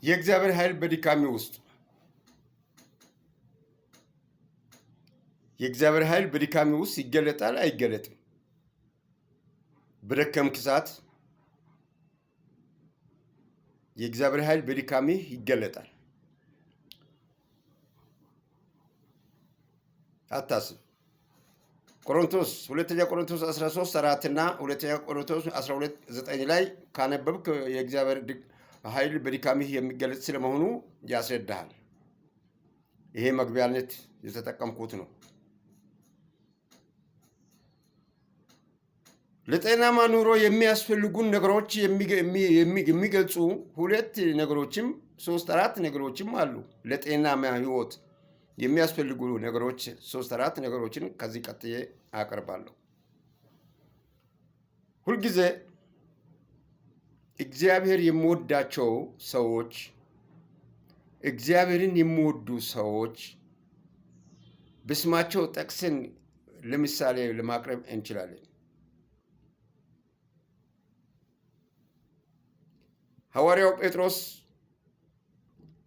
የእግዚአብሔር ኃይል በድካሜ ውስጥ የእግዚአብሔር ኃይል በድካሜ ውስጥ ይገለጣል አይገለጥም? በደከምክ ሰዓት የእግዚአብሔር ኃይል በድካሜ ይገለጣል። አታስብ። ሁለተኛ ቆሮንቶስ 13:4 እና ሁለተኛ ቆሮንቶስ 12:9 ላይ ካነበብክ የእግዚአብሔር ኃይል በድካምህ የሚገለጥ ስለመሆኑ ያስረዳሃል። ይሄ መግቢያነት የተጠቀምኩት ነው። ለጤናማ ኑሮ የሚያስፈልጉን ነገሮች የሚገልጹ ሁለት ነገሮችም 3-4 ነገሮችም አሉ። ለጤናማ ህይወት የሚያስፈልጉ ነገሮች 3-4 ነገሮችን ከዚህ ቀጥዬ አቀርባለሁ። ሁልጊዜ እግዚአብሔር የሚወዳቸው ሰዎች፣ እግዚአብሔርን የሚወዱ ሰዎች በስማቸው ጠቅሰን ለምሳሌ ለማቅረብ እንችላለን። ሐዋርያው ጴጥሮስ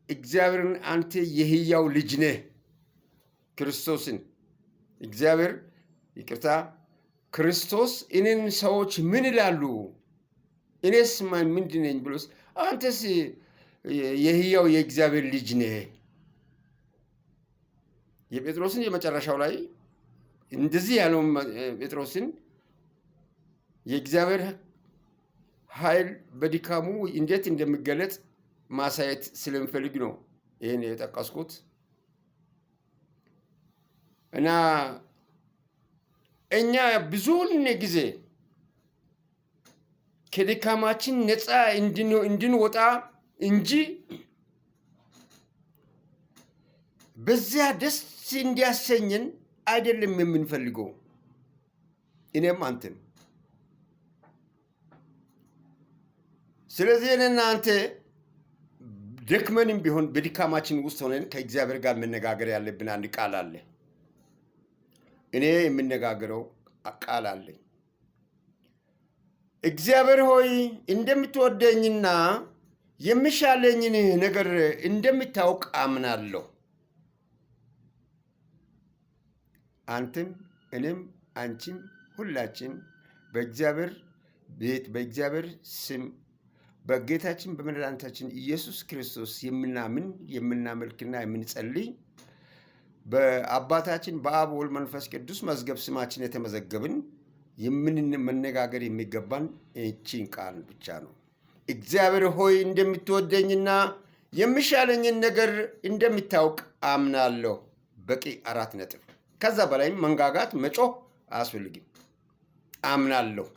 እግዚአብሔርን አንተ የሕያው ልጅ ነህ ክርስቶስን ክርስቶስ እኔን ሰዎች ምን ይላሉ? እኔስ ምንድን ነኝ ብሎስ አንተስ የሕያው የእግዚአብሔር ልጅ ነህ። የጴጥሮስን የመጨረሻው ላይ እንደዚህ ያለው ጴጥሮስን የእግዚአብሔር ኃይል በድካሙ እንዴት እንደሚገለጥ ማሳየት ስለምፈልግ ነው ይህን የጠቀስኩት። እና እኛ ብዙውን ጊዜ ከድካማችን ነፃ እንድንወጣ እንጂ በዚያ ደስ እንዲያሰኘን አይደለም የምንፈልገው፣ እኔም አንተም። ስለዚህ እኔና አንተ ደክመንም ቢሆን በድካማችን ውስጥ ሆነን ከእግዚአብሔር ጋር መነጋገር ያለብን አንድ ቃል አለ። እኔ የምነጋገረው ቃል አለኝ። እግዚአብሔር ሆይ እንደምትወደኝና የሚሻለኝን ነገር እንደምታውቅ አምናለሁ። አንተም እኔም አንቺም ሁላችን በእግዚአብሔር ቤት በእግዚአብሔር ስም በጌታችን በመድኃኒታችን ኢየሱስ ክርስቶስ የምናመልክና የምንጸልይ በአባታችን በአብ ወልድ መንፈስ ቅዱስ መዝገብ ስማችን የተመዘገብን መነጋገር የሚገባን ይህችን ቃል ብቻ ነው። እግዚአብሔር ሆይ እንደምትወደኝና የሚሻለኝን ነገር እንደምታውቅ አምናለሁ። በቂ 4 ነጥብ። ከዛ በላይም መንጋጋት መጮህ አያስፈልግም። አምናለሁ።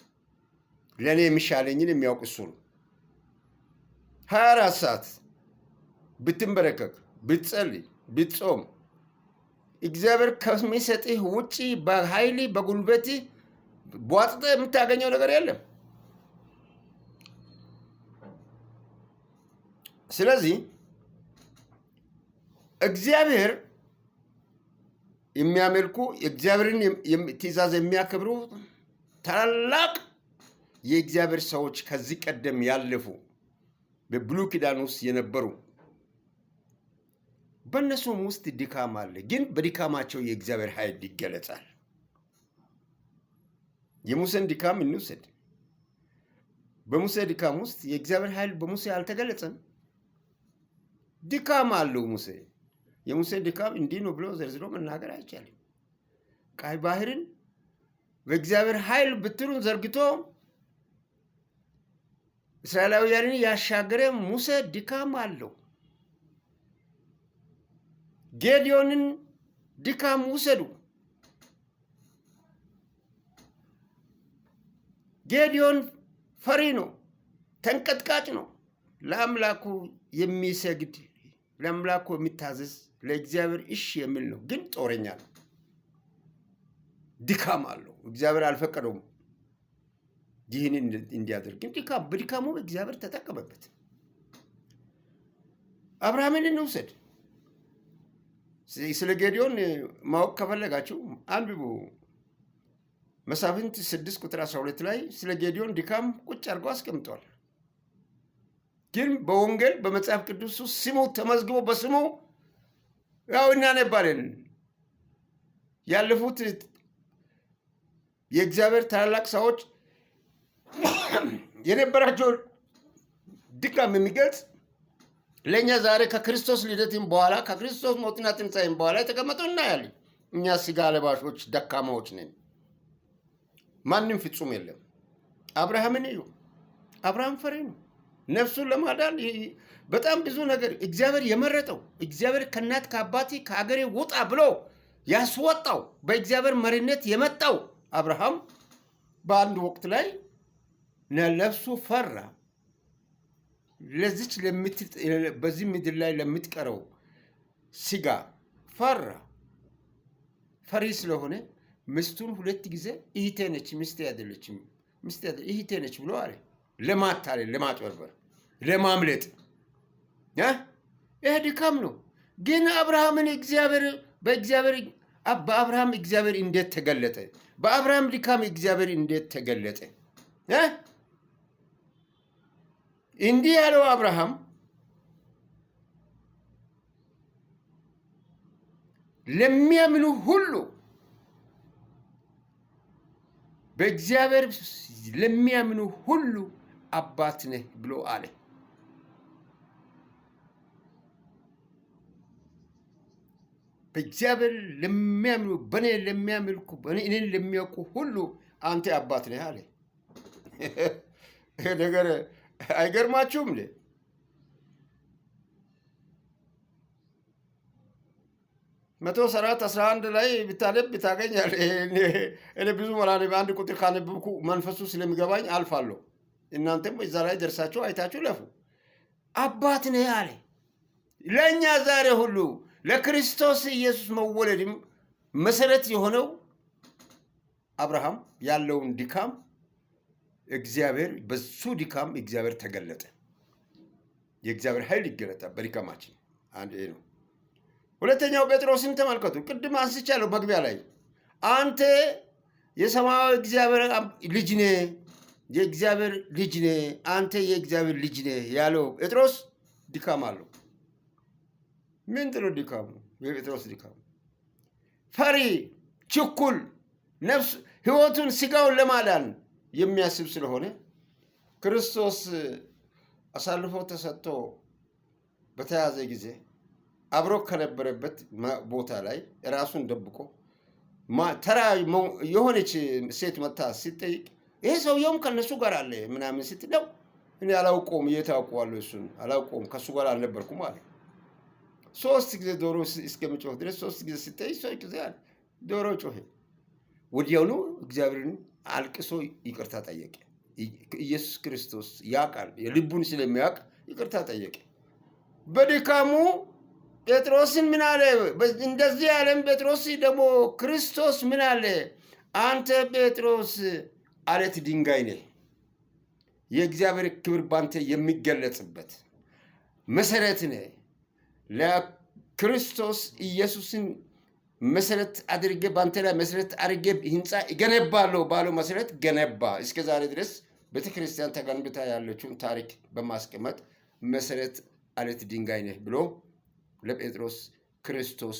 ለእኔ የሚሻለኝን የሚያውቅ እሱ ነው። 24 ሰዓት ብትንበረከክ፣ ብትጸልይ፣ ብትጾም እግዚአብሔር ከሚሰጥህ ውጪ በኃይል በጉልበት ቧጥጠህ የምታገኘው ነገር የለም። ስለዚህ እግዚአብሔር የሚያመልኩ እግዚአብሔርን ትእዛዝ የሚያከብሩ ታላላቅ የእግዚአብሔር ሰዎች ከዚህ ቀደም ያለፉ በብሉይ ኪዳን ውስጥ የነበሩ በእነሱም ውስጥ ድካም አለ። ግን በድካማቸው የእግዚአብሔር ኃይል ይገለጻል። የሙሴን ድካም እንውሰድ። በሙሴ ድካም ውስጥ የእግዚአብሔር ኃይል በሙሴ አልተገለጸም። ድካም አለው ሙሴ። የሙሴ ድካም እንዲህ ነው ብሎ ዘርዝሮ መናገር አይቻልም። ቀይ ባህርን በእግዚአብሔር ኃይል ብትሩን ዘርግቶ እስራኤላውያንን ያሻገረ ሙሴ ድካም አለው። ጌዲዮንን ድካም ውሰዱ። ጌዲዮን ፈሪ ነው፣ ተንቀጥቃጭ ነው። ለአምላኩ የሚሰግድ ለአምላኩ የሚታዘዝ ለእግዚአብሔር እሺ የሚል ነው። ግን ጦረኛ ነው፣ ድካም አለው። እግዚአብሔር አልፈቀደውም ይህን እንዲያደርግ። ግን በድካሙ እግዚአብሔር ተጠቀመበት። አብርሃምን እንውሰድ። ስለ ጌዲዮን ማወቅ ከፈለጋችሁ አንብቡ። መሳፍንት 6 ቁጥር 12 ላይ ስለ ጌዲዮን ድካም ቁጭ አድርጎ አስቀምጧል። ግን በወንጌል በመጽሐፍ ቅዱስ ስሙ ተመዝግቦ በስሙ ያው እናነባለን። ያለፉት የእግዚአብሔር ታላላቅ ሰዎች የነበራቸው ድካም የሚገልጽ ለእኛ ዛሬ ከክርስቶስ ልደትም በኋላ ከክርስቶስ ሞትና ትንሣኤም በኋላ የተቀመጡ እናያለን። እኛ ስጋ ለባሾች ደካማዎች ነን። ማንም ፍጹም የለም። አብርሃምን እዩ። አብርሃም ፈሪ ነው። ነፍሱን ለማዳን በጣም ብዙ ነገር እግዚአብሔር የመረጠው እግዚአብሔር ከእናት ከአባቴ ከአገሬ ውጣ ብሎ ያስወጣው በእግዚአብሔር መሪነት የመጣው አብርሃም በአንድ ወቅት ላይ ነፍሱ ፈራ። ለዚች በዚህ ምድር ላይ ለምትቀረው ስጋ ፈራ። ፈሪ ስለሆነ ሚስቱን 2 ጊዜ እህቴ ነች ሚስቴ አይደለችም እህቴ ነች ብሎ አለ። ለማታለል፣ ለማጭበርበር፣ ለማምለጥ ይህ ድካም ነው። ግን አብርሃምን በአብርሃም እግዚአብሔር እንዴት ተገለጠ? በአብርሃም ድካም እግዚአብሔር እንዴት ተገለጠ? እንዲህ ያለው አብርሃም ለሚያምኑ ሁሉ በእግዚአብሔር ለሚያምኑ ሁሉ አባት ነህ ብሎ አለ። በእግዚአብሔር ለሚያምኑ በእኔ ለሚያመልኩ እኔን ለሚያውቁ ሁሉ አንተ አባት ነህ አለ። ይሄ ነገር አይገርማችሁም? 111 ላይ ብታነብ ታገኛለህ። እኔ ብዙ አንድ ቁጥር ካነበብኩ መንፈሱ ስለሚገባኝ አልፋለሁ። እናንተም እዛ ላይ ደርሳችሁ አይታችሁ ለፉ። አባት ነህ አለ። ለእኛ ዛሬ ሁሉ ለክርስቶስ ኢየሱስ መወለድም መሰረት የሆነው አብርሃም ያለውን ድካም እግዚአብሔር በሱ ድካም እግዚአብሔር ተገለጠ። የእግዚአብሔር ኃይል ይገለጣል በድካማችን። አንድ ይሄ ነው። ሁለተኛው ጴጥሮስን ተመልከቱ። ቅድም አንስቻለሁ መግቢያ ላይ አንተ የሰማያዊ እግዚአብሔር ልጅ ነህ፣ የእግዚአብሔር ልጅ ነህ፣ አንተ የእግዚአብሔር ልጅ ነህ ያለው ጴጥሮስ ድካም አለው። ምንድን ነው ድካሙ? የጴጥሮስ ድካም ፈሪ፣ ችኩል፣ ነፍስ ህይወቱን ስጋውን ለማዳን የሚያስብ ስለሆነ ክርስቶስ አሳልፎ ተሰጥቶ በተያዘ ጊዜ አብሮ ከነበረበት ቦታ ላይ ራሱን ደብቆ ተራ የሆነች ሴት መታ ሲጠይቅ ይሄ ሰውየውም ከነሱ ጋር አለ ምናምን ስትለው እኔ አላውቀውም፣ እየታውቀዋለሁ፣ እሱን አላውቀውም፣ ከሱ ጋር አልነበርኩም አለ። 3 ጊዜ ዶሮ እስከሚጮህ ድረስ 3 ጊዜ ሲጠይቅ 3 ጊዜ አለ ዶሮ ጮኸ። ወዲያውኑ እግዚአብሔርን አልቅሶ ይቅርታ ጠየቀ። ኢየሱስ ክርስቶስ ያውቃል፣ የልቡን ስለሚያውቅ ይቅርታ ጠየቀ። በድካሙ ጴጥሮስን ምን አለ? እንደዚህ ያለም ጴጥሮስ ደግሞ ክርስቶስ ምን አለ? አንተ ጴጥሮስ አለት ድንጋይ ነህ፣ የእግዚአብሔር ክብር ባንተ የሚገለጽበት መሰረት ነህ። ለክርስቶስ ኢየሱስን መሰረት አድርጌ ባንተ ላይ መሰረት አድርጌ ህንፃ ይገነባለሁ ባለው መሰረት ገነባ። እስከ ዛሬ ድረስ ቤተክርስቲያን ተገንብታ ያለችውን ታሪክ በማስቀመጥ መሰረት አለት ድንጋይ ነህ ብሎ ለጴጥሮስ ክርስቶስ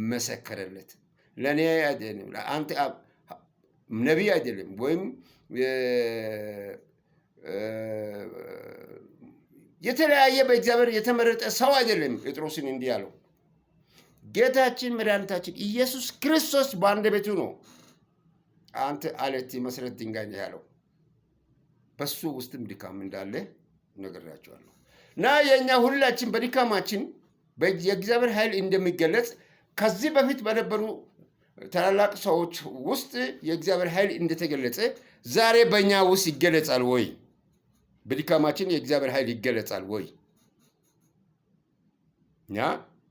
መሰከረለት። ለእኔ አይደለም፣ አንተ ነቢይ አይደለም፣ ወይም የተለያየ በእግዚአብሔር የተመረጠ ሰው አይደለም። ጴጥሮስን እንዲህ ያለው ጌታችን መድኃኒታችን ኢየሱስ ክርስቶስ በአንደበቱ ነው አንተ አለት መሰረት ድንጋይ ነህ ያለው። በሱ ውስጥም ድካም እንዳለ ነግራቸዋለሁ። እና የእኛ ሁላችን በድካማችን የእግዚአብሔር ኃይል እንደሚገለጽ ከዚህ በፊት በነበሩ ታላላቅ ሰዎች ውስጥ የእግዚአብሔር ኃይል እንደተገለጸ ዛሬ በእኛ ውስጥ ይገለጻል ወይ? በድካማችን የእግዚአብሔር ኃይል ይገለጻል ወይ?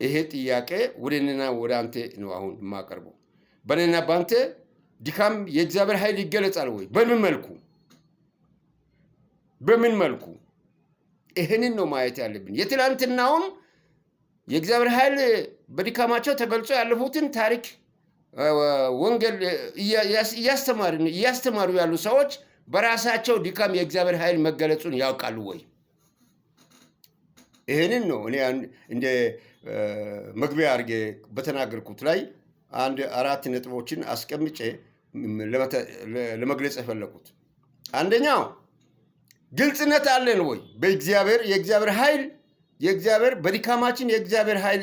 ይሄ ጥያቄ ወደ እኔና ወደ አንተ ነው አሁን የማቀርበው። በእኔና በአንተ ድካም የእግዚአብሔር ኃይል ይገለጻል ወይ? በምን መልኩ? በምን መልኩ? ይህንን ነው ማየት ያለብን። የትላንትናውም የእግዚአብሔር ኃይል በድካማቸው ተገልጾ ያለፉትን ታሪክ ወንጌል እያስተማሩ ያሉ ሰዎች በራሳቸው ድካም የእግዚአብሔር ኃይል መገለጹን ያውቃሉ ወይ? ይሄንን ነው እኔ እንደ መግቢያ አድርጌ በተናገርኩት ላይ አንድ 4 ነጥቦችን አስቀምጬ ለመግለጽ የፈለኩት። አንደኛው ግልጽነት አለን ወይ? የእግዚአብሔር ኃይል በድካማችን የእግዚአብሔር ኃይል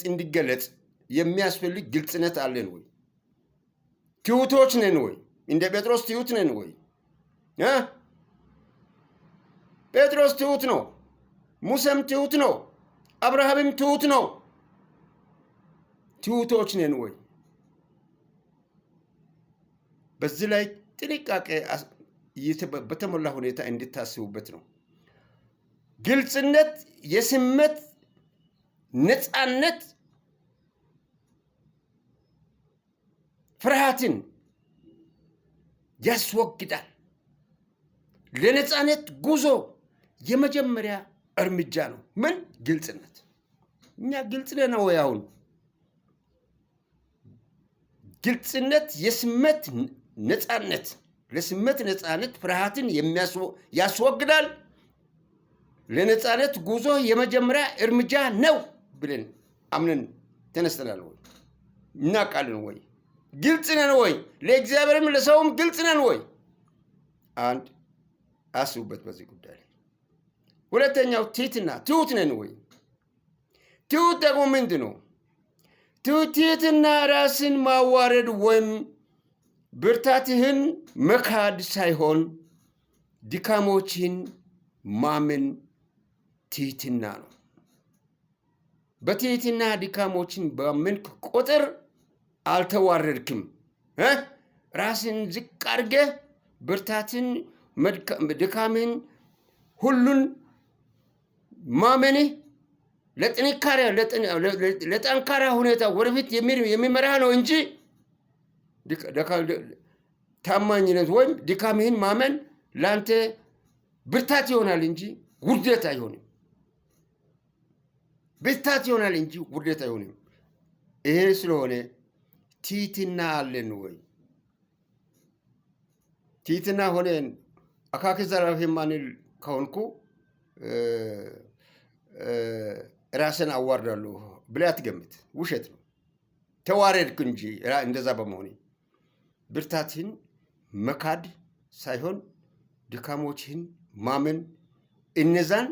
እንዲገለጽ የሚያስፈልግ ግልጽነት አለን ወይ? ትሑቶች ነን ወይ? እንደ ጴጥሮስ ትሑት ነን ወይ? ጴጥሮስ ትሑት ነው። ሙሴም ትሑት ነው። አብርሃምም ትሑት ነው። ትሑቶች ነን ወይ? በዚህ ላይ ጥንቃቄ በተሞላ ሁኔታ እንድታስቡበት ነው። ግልጽነት የስሜት ነፃነት ፍርሃትን ያስወግዳል። ለነፃነት ጉዞ የመጀመሪያ እርምጃ ነው። ምን? ግልጽነት። እኛ ግልጽ ነን ወይ? አሁን ግልጽነት የስሜት ነፃነት፣ ለስሜት ነፃነት ፍርሃትን ያስወግዳል። ለነፃነት ጉዞ የመጀመሪያ እርምጃ ነው ብለን አምነን ተነስተናል ወይ? እናውቃለን ወይ? ግልጽ ነን ወይ? ለእግዚአብሔርም ለሰውም ግልጽ ነን ወይ? አንድ አስቡበት በዚህ ጉዳይ ላይ። ሁለተኛው ትሕትና፣ ትሑት ነን ወይ? ትሑት ደግሞ ምንድን ነው? ትሕትና ራስን ማዋረድ ወይም ብርታትህን መካድ ሳይሆን ድካሞችን ማመን ትሕትና ነው። በትሕትና ድካሞችን ባመንክ ቁጥር አልተዋረድክም። ራስን ዝቅ አድርገህ ብርታትን፣ ድካምን ሁሉን ማመንህ ለጠንካራ ሁኔታ ወደፊት የሚመራህ ነው እንጂ ታማኝነት ወይም ድካምህን ማመን ለአንተ ብርታት ይሆናል እንጂ ውርደት አይሆንም። ብርታት ይሆናል እንጂ ውርደት አይሆንም። ይሄ ስለሆነ ትሕትና አለን ወይ? ትሕትና ሆነን አካኪ ዘራፊ ማንል ከሆንኩ ራስን አዋርዳለሁ ብለህ አትገምት። ውሸት ነው። ተዋረድክ እንጂ እንደዛ በመሆኔ ብርታትህን መካድ ሳይሆን ድካሞችህን ማመን፣ እነዛን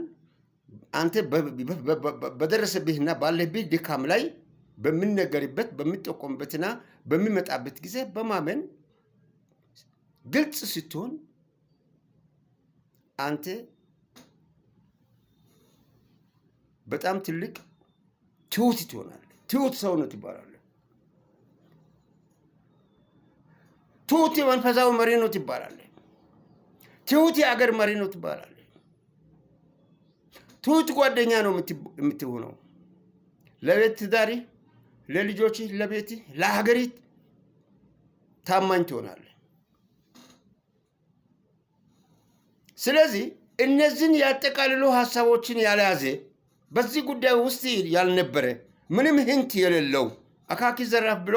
አንተ በደረሰብህና ባለብህ ድካም ላይ በሚነገርበት በሚጠቆምበትና በሚመጣበት ጊዜ በማመን ግልጽ ስትሆን አንተ በጣም ትልቅ ትሑት ትሆናለህ። ትሑት ሰው ነው ትባላለህ። ትሑት የመንፈሳዊ መሪ ነው ትባላለህ። ትሑት የአገር መሪ ነው ትባላለህ። ትሑት ጓደኛ ነው የምትሆነው። ለቤት ትዳሪ፣ ለልጆች፣ ለቤት፣ ለሀገሪት ታማኝ ትሆናለህ። ስለዚህ እነዚህን ያጠቃልሉ ሀሳቦችን ያልያዘ በዚህ ጉዳይ ውስጥ ያልነበረ ምንም ህንት የሌለው አካኪ ዘራፍ ብሎ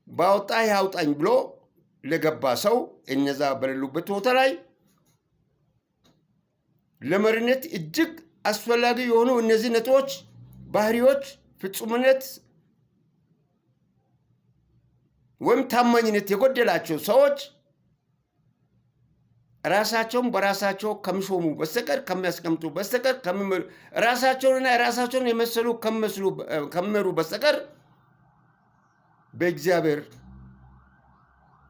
ባወጣ ያውጣኝ ብሎ ለገባ ሰው እነዛ በሌሉበት ቦታ ላይ ለመሪነት እጅግ አስፈላጊ የሆኑ እነዚህ ነጥቦች፣ ባህሪዎች፣ ፍጹምነት ወይም ታማኝነት የጎደላቸው ሰዎች ራሳቸውን በራሳቸው ከሚሾሙ በስተቀር ከሚያስቀምጡ በስተቀር ራሳቸውንና ራሳቸውን የመሰሉ ከሚመሩ በስተቀር በእግዚአብሔር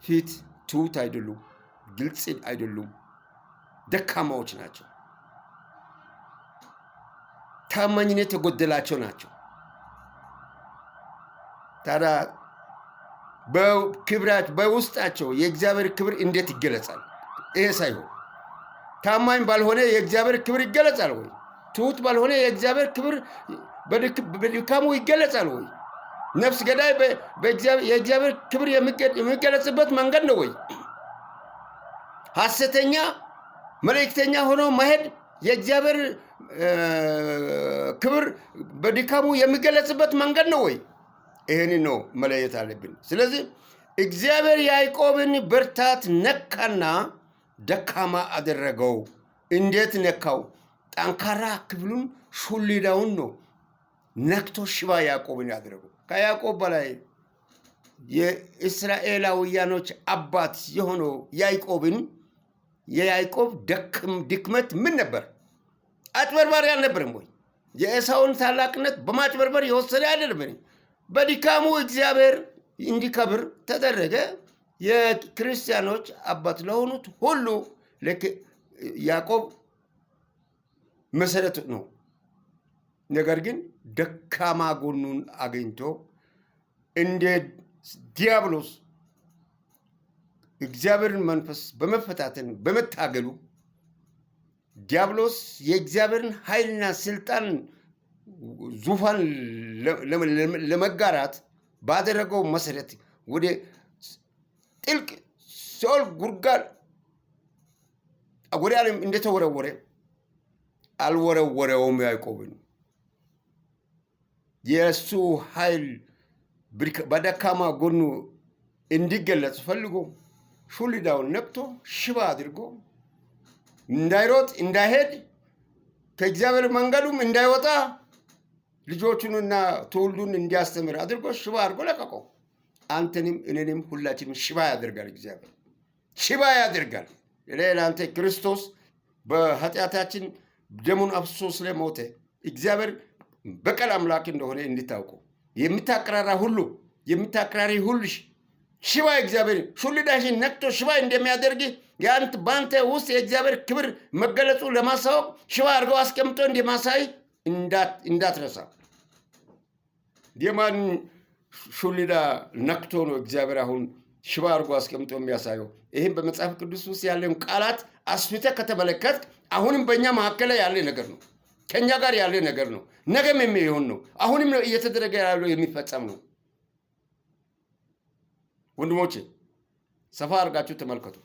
ፊት ትሑት አይደሉም፣ ግልጽ አይደሉም፣ ደካማዎች ናቸው፣ ታማኝነት የጎደላቸው ናቸው። ታዲያ በውስጣቸው የእግዚአብሔር ክብር እንዴት ይገለጻል? ይሄ ሳይሆን ታማኝ ባልሆነ የእግዚአብሔር ክብር ይገለጻል ወይ? ትሑት ባልሆነ የእግዚአብሔር ክብር በድካሙ ይገለጻል ወይ? ነፍስ ገዳይ የእግዚአብሔር ክብር የሚገለጽበት መንገድ ነው ወይ? ሐሰተኛ መልእክተኛ ሆኖ መሄድ የእግዚአብሔር ክብር በድካሙ የሚገለጽበት መንገድ ነው ወይ? ይህን ነው መለየት አለብን። ስለዚህ እግዚአብሔር ያዕቆብን ብርታት ነካና ደካማ አደረገው። እንዴት ነካው? ጠንካራ ክፍሉን ሹልዳውን ነው ነክቶ ሽባ ያዕቆብን ያደረገው። ከያዕቆብ በላይ የእስራኤላውያኖች አባት የሆነው ያዕቆብን የያዕቆብ ድክመት ምን ነበር? አጭበርባሪ አልነበረም ወይ? የኤሳውን ታላቅነት በማጭበርበር የወሰደ አይደለም። በድካሙ እግዚአብሔር እንዲከብር ተደረገ። የክርስቲያኖች አባት ለሆኑት ሁሉ ያዕቆብ መሰረት ነው። ነገር ግን ደካማ ጎኑን አግኝቶ እንደ ዲያብሎስ እግዚአብሔርን መንፈስ በመፈታተን በመታገሉ ዲያብሎስ የእግዚአብሔርን ኃይልና ስልጣን ዙፋን ለመጋራት ባደረገው መሰረት ወደ ጥልቅ ሲኦል ጉድጓድ ወደ ዓለም እንደተወረወረ አልወረወረውም። ያዕቆብን የእሱ ኃይል በደካማ ጎኑ እንዲገለጽ ፈልጎ ሹልዳውን ነክቶ ሽባ አድርጎ እንዳይሮጥ እንዳይሄድ ከእግዚአብሔር መንገዱም እንዳይወጣ ልጆቹንና ትውልዱን እንዲያስተምር አድርጎ ሽባ አድርጎ ለቀቀው። አንተንም እኔንም ሁላችንም ሽባ ያደርጋል። እግዚአብሔር ሽባ ያደርጋል። ለአንተ ክርስቶስ በኃጢአታችን ደሙን አፍሶ ስለሞተ እግዚአብሔር በቀል አምላክ እንደሆነ እንድታውቁ የምታቀራራ ሁሉ የምታቀራሪ ሁልሽ ሽባ እግዚአብሔር ሹልዳሽን ነክቶ ሽባ እንደሚያደርግ በአንተ ውስጥ የእግዚአብሔር ክብር መገለጹ ለማሳወቅ ሽባ አድርገው አስቀምጦ እንደማሳይ እንዳትረሳ። የማን ሹልዳ ነክቶ ነው እግዚአብሔር አሁን ሽባ አድርጎ አስቀምጦ የሚያሳየው? ይህም በመጽሐፍ ቅዱስ ውስጥ ያለን ቃላት አስፍተህ ከተመለከት አሁንም በእኛ መካከል ላይ ያለ ነገር ነው። ከእኛ ጋር ያለ ነገር ነው። ነገም የሚሆን ነው። አሁንም እየተደረገ ያለው የሚፈጸም ነው። ወንድሞቼ ሰፋ አድርጋችሁ ተመልከቱ።